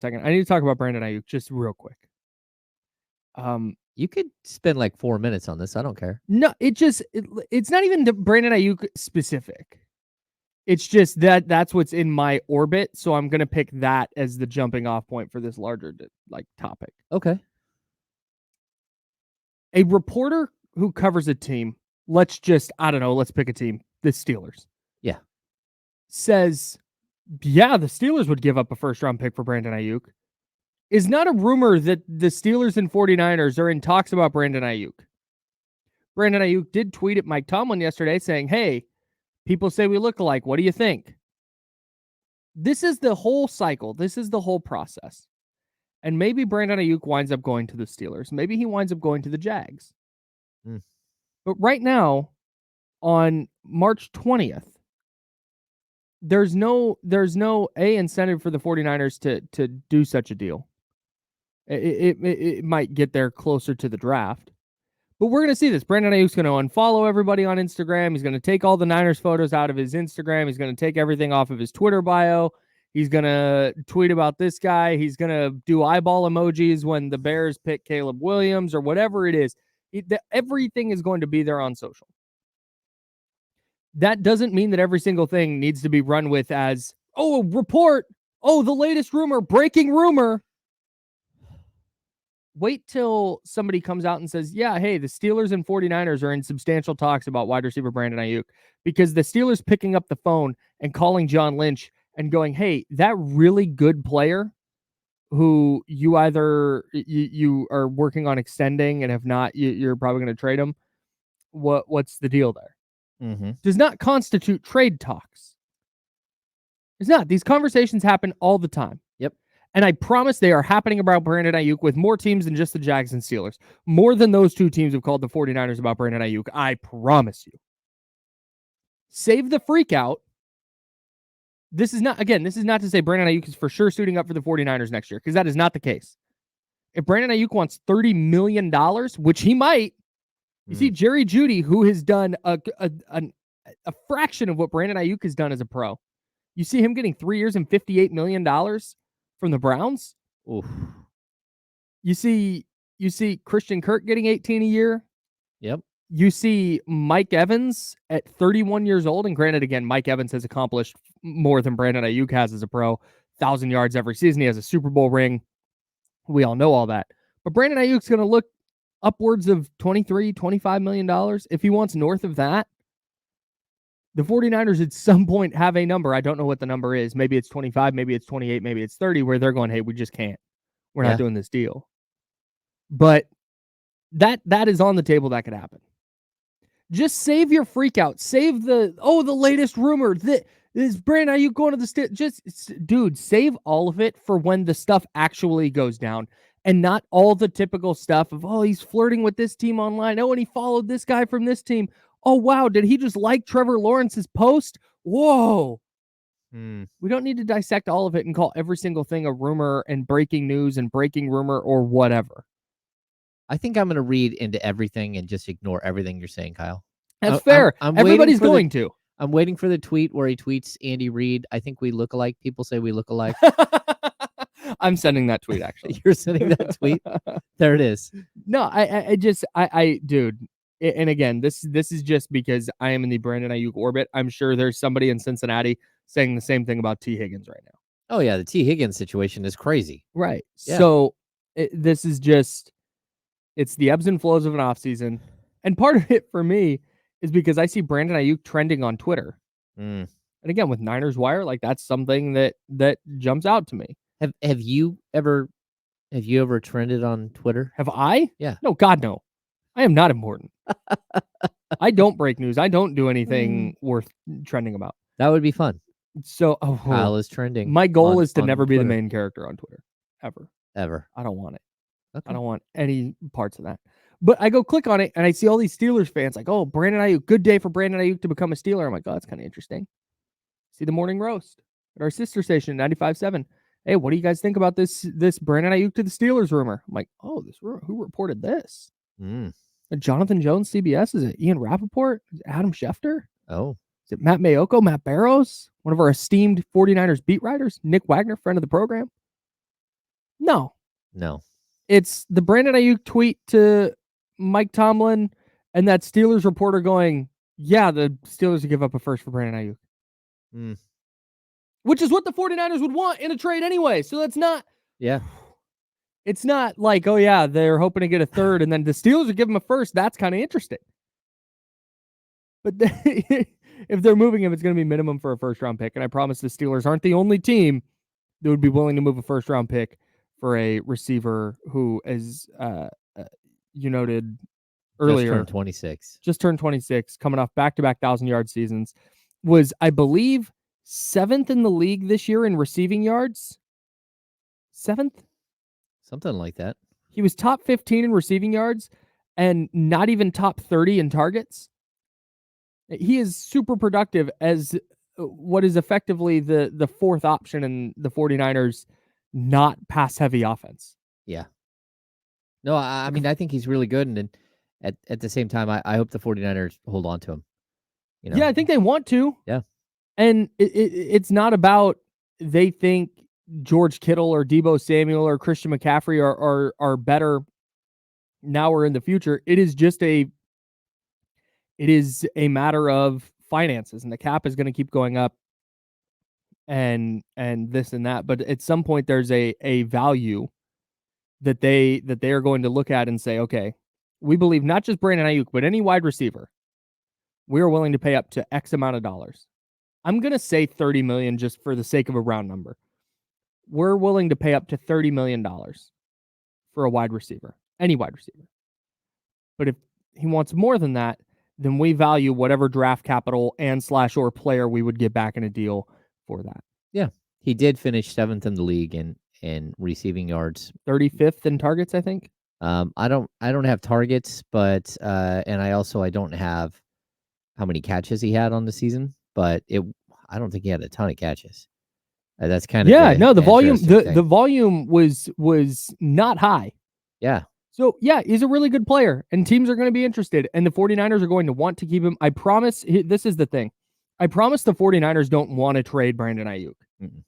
second. I need to talk about Brandon Aiyuk just real quick. You could spend like 4 minutes on this. I don't care. No, it's not even Brandon Aiyuk specific. It's just that's what's in my orbit, so I'm gonna pick that as the jumping off point for this larger topic. Okay. A reporter who covers a team, let's pick a team, the Steelers. Yeah. Says, yeah, the Steelers would give up a first-round pick for Brandon Aiyuk. Is not a rumor that the Steelers and 49ers are in talks about Brandon Aiyuk. Brandon Aiyuk did tweet at Mike Tomlin yesterday saying, hey, people say we look alike. What do you think? This is the whole cycle. This is the whole process. And maybe Brandon Aiyuk winds up going to the Steelers. Maybe he winds up going to the Jags. But right now, on March 20th, there's no incentive for the 49ers to do such a deal. It might get there closer to the draft. But we're going to see this. Brandon Aiyuk's going to unfollow everybody on Instagram. He's going to take all the Niners photos out of his Instagram. He's going to take everything off of his Twitter bio. He's going to tweet about this guy. He's going to do eyeball emojis when the Bears pick Caleb Williams or whatever it is. Everything is going to be there on social. That doesn't mean that every single thing needs to be run with as, oh, report. Oh, the latest rumor, breaking rumor. Wait till somebody comes out and says, yeah, hey, the Steelers and 49ers are in substantial talks about wide receiver Brandon Aiyuk, because the Steelers picking up the phone and calling John Lynch and going, hey, that really good player who you either you are working on extending and if not, you're probably going to trade him. What's the deal there? Does not constitute trade talks. It's not. These conversations happen all the time. Yep. And I promise they are happening about Brandon Aiyuk with more teams than just the Jags and Steelers. More than those two teams have called the 49ers about Brandon Aiyuk. I promise you. Save the freak out. This is not to say Brandon Aiyuk is for sure suiting up for the 49ers next year, because that is not the case. If Brandon Aiyuk wants $30 million, which he might, you see Jerry Jeudy, who has done a fraction of what Brandon Aiyuk has done as a pro. You see him getting 3 years and $58 million from the Browns. Oof. You see Christian Kirk getting 18 a year. Yep. You see Mike Evans at 31 years old, and granted, again, Mike Evans has accomplished more than Brandon Aiyuk has as a pro. 1,000 yards every season. He has a Super Bowl ring. We all know all that. But Brandon Ayuk's going to look upwards of $23, $25 million. If he wants north of that, the 49ers at some point have a number. I don't know what the number is. Maybe it's 25, maybe it's 28, maybe it's 30, where they're going, hey, we just can't. We're not doing this deal. But that is on the table. That could happen. Just save your freak out. Save the latest rumor that is Brandon Aiyuk going to the dude, save all of it for when the stuff actually goes down, and not all the typical stuff of, oh, he's flirting with this team online. Oh, and he followed this guy from this team. Oh, wow. Did he just like Trevor Lawrence's post? Whoa. We don't need to dissect all of it and call every single thing a rumor and breaking news and breaking rumor or whatever. I think I'm going to read into everything and just ignore everything you're saying, Kyle. That's fair. Everybody's going to. I'm waiting for the tweet where he tweets Andy Reid. I think we look alike. People say we look alike. I'm sending that tweet, actually. You're sending that tweet? There it is. No, dude. And again, this is just because I am in the Brandon Aiyuk orbit. I'm sure there's somebody in Cincinnati saying the same thing about T. Higgins right now. Oh, yeah. The T. Higgins situation is crazy. Right. Yeah. So this is just, it's the ebbs and flows of an offseason. And part of it for me is because I see Brandon Aiyuk trending on Twitter. And again, with Niners Wire, like that's something that jumps out to me. Have you ever trended on Twitter? Have I? Yeah. No, God, no. I am not important. I don't break news. I don't do anything worth trending about. That would be fun. So Kyle is trending. My goal is to never be the main character on Twitter. Ever. I don't want it. Okay. I don't want any parts of that. But I go click on it and I see all these Steelers fans like, oh, Brandon Aiyuk, good day for Brandon Aiyuk to become a Steeler. I'm like, oh, that's kind of interesting. See the morning roast at our sister station, 95.7. Hey, what do you guys think about this Brandon Aiyuk to the Steelers rumor? I'm like, oh, this rumor, who reported this? Jonathan Jones, CBS? Is it Ian Rappaport? Is it Adam Schefter? Oh. Is it Matt Mayoko, Matt Barrows? One of our esteemed 49ers beat writers? Nick Wagner, friend of the program? No. No. It's the Brandon Aiyuk tweet to Mike Tomlin and that Steelers reporter going, yeah, the Steelers would give up a first for Brandon Aiyuk. Mm. Which is what the 49ers would want in a trade anyway. So that's not... Yeah. It's not like, oh, yeah, they're hoping to get a third, and then the Steelers would give them a first. That's kind of interesting. But if they're moving him, it's going to be minimum for a first-round pick. And I promise the Steelers aren't the only team that would be willing to move a first-round pick for a receiver who, as you noted earlier, just turned 26, coming off back-to-back 1,000-yard seasons, was, I believe, 7th in the league this year in receiving yards. 7th? Something like that. He was top 15 in receiving yards and not even top 30 in targets. He is super productive as what is effectively the fourth option in the 49ers not pass-heavy offense. Yeah. No, I mean, I think he's really good, and at the same time, I hope the 49ers hold on to him. You know? Yeah, I think they want to. Yeah. And it's not about they think George Kittle or Deebo Samuel or Christian McCaffrey are better now or in the future. It is just a matter of finances, and the cap is going to keep going up and this and that. But at some point there's a value that they are going to look at and say, okay, we believe not just Brandon Aiyuk, but any wide receiver, we are willing to pay up to X amount of dollars. I'm going to say 30 million just for the sake of a round number. We're willing to pay up to $30 million for a wide receiver, any wide receiver. But if he wants more than that, then we value whatever draft capital and / or player we would get back in a deal for that. Yeah. He did finish 7th in the league in receiving yards. 35th in targets, I think. I don't have targets, but and I don't have how many catches he had on the season, but I don't think he had a ton of catches. That's kind of the volume the volume was not high. Yeah. So, yeah, he's a really good player, and teams are going to be interested, and the 49ers are going to want to keep him. I promise, this is the thing. I promise the 49ers don't want to trade Brandon Aiyuk. Mm-mm.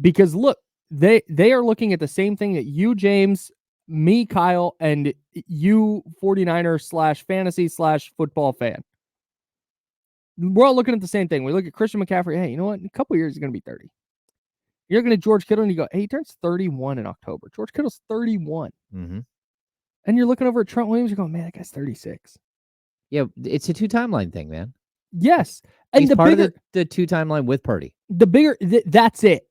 Because, look, they are looking at the same thing that you, James, me, Kyle, and you, 49er / fantasy / football fan. We're all looking at the same thing. We look at Christian McCaffrey. Hey, you know what? In a couple of years, he's going to be 30. You're looking at George Kittle, and you go, hey, he turns 31 in October. George Kittle's 31. Mm-hmm. And you're looking over at Trent Williams, you're going, man, that guy's 36. Yeah, it's a 2-timeline thing, man. Yes. And he's the part bigger, of the 2-timeline with Purdy. The bigger, that's it.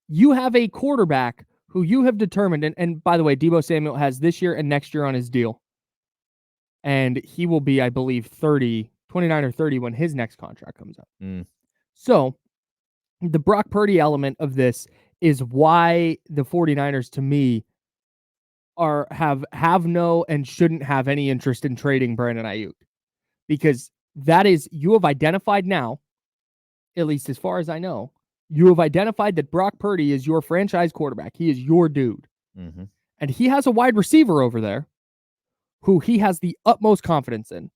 You have a quarterback who you have determined, and by the way, Deebo Samuel has this year and next year on his deal. And he will be, I believe, 29 or 30 when his next contract comes up. So the Brock Purdy element of this is why the 49ers, to me, have no and shouldn't have any interest in trading Brandon Aiyuk, because that is, you have identified now, at least as far as I know, you have identified that Brock Purdy is your franchise quarterback. He is your dude. Mm-hmm. And he has a wide receiver over there who he has the utmost confidence in.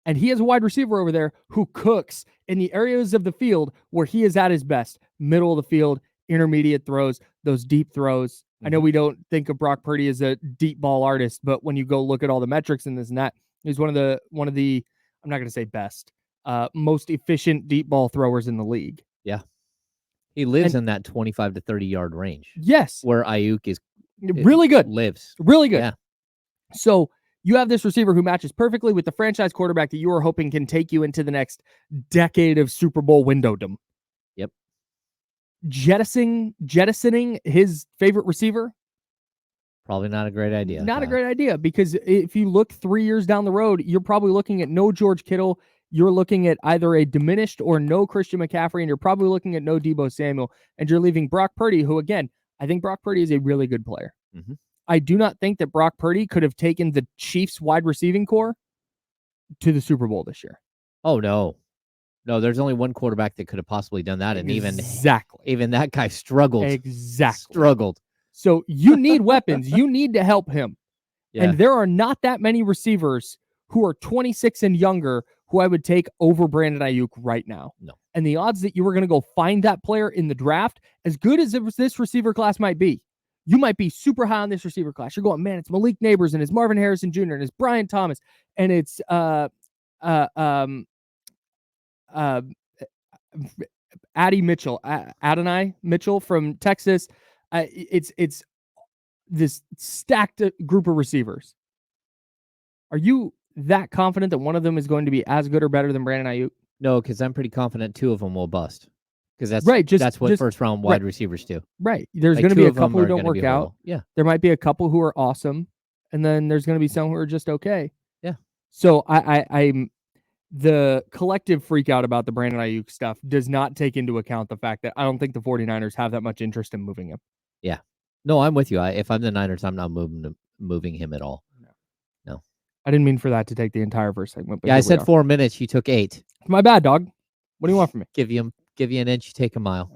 And he has a wide receiver over there who cooks in the areas of the field where he is at his best. Middle of the field, intermediate throws, those deep throws. I know we don't think of Brock Purdy as a deep ball artist, but when you go look at all the metrics and this and that, he's one of the I'm not going to say best, most efficient deep ball throwers in the league. Yeah. He lives in that 25 to 30 yard range. Yes. Where Aiyuk is really good. Lives. Really good. Yeah. So you have this receiver who matches perfectly with the franchise quarterback that you are hoping can take you into the next decade of Super Bowl windowdom. Yep. Jettisoning his favorite receiver? Probably not a great idea. Not a great idea, because if you look 3 years down the road, you're probably looking at no George Kittle. You're looking at either a diminished or no Christian McCaffrey, and you're probably looking at no Deebo Samuel, and you're leaving Brock Purdy, who, again, I think Brock Purdy is a really good player. Mm-hmm. I do not think that Brock Purdy could have taken the Chiefs wide receiving core to the Super Bowl this year. Oh, no. No, there's only one quarterback that could have possibly done that, and even that guy struggled. Struggled. So you need weapons. You need to help him. Yeah. And there are not that many receivers who are 26 and younger who I would take over Brandon Aiyuk right now. No. And the odds that you were going to go find that player in the draft, as good as this receiver class might be, You might be super high on this receiver class. You're going, man, it's Malik Neighbors and it's Marvin Harrison Jr. and it's Brian Thomas and it's Adonai Mitchell from Texas. It's this stacked group of receivers. Are you that confident that one of them is going to be as good or better than Brandon Aiyuk? No, because I'm pretty confident 2 of them will bust. Because that's right. That's what first round wide receivers do. Right. There's Like, going to 2 be a of them couple who are don't gonna work be out. horrible. Yeah. There might be a couple who are awesome, and then there's going to be some who are just okay. Yeah. So I'm the collective freak out about the Brandon Aiyuk stuff does not take into account the fact that I don't think the 49ers have that much interest in moving him. Yeah. No, I'm with you. If I'm the Niners, I'm not moving him at all. No. I didn't mean for that to take the entire first segment. But yeah, I said 4 minutes. You took 8. My bad, dog. What do you want from me? Give you an inch, you take a mile.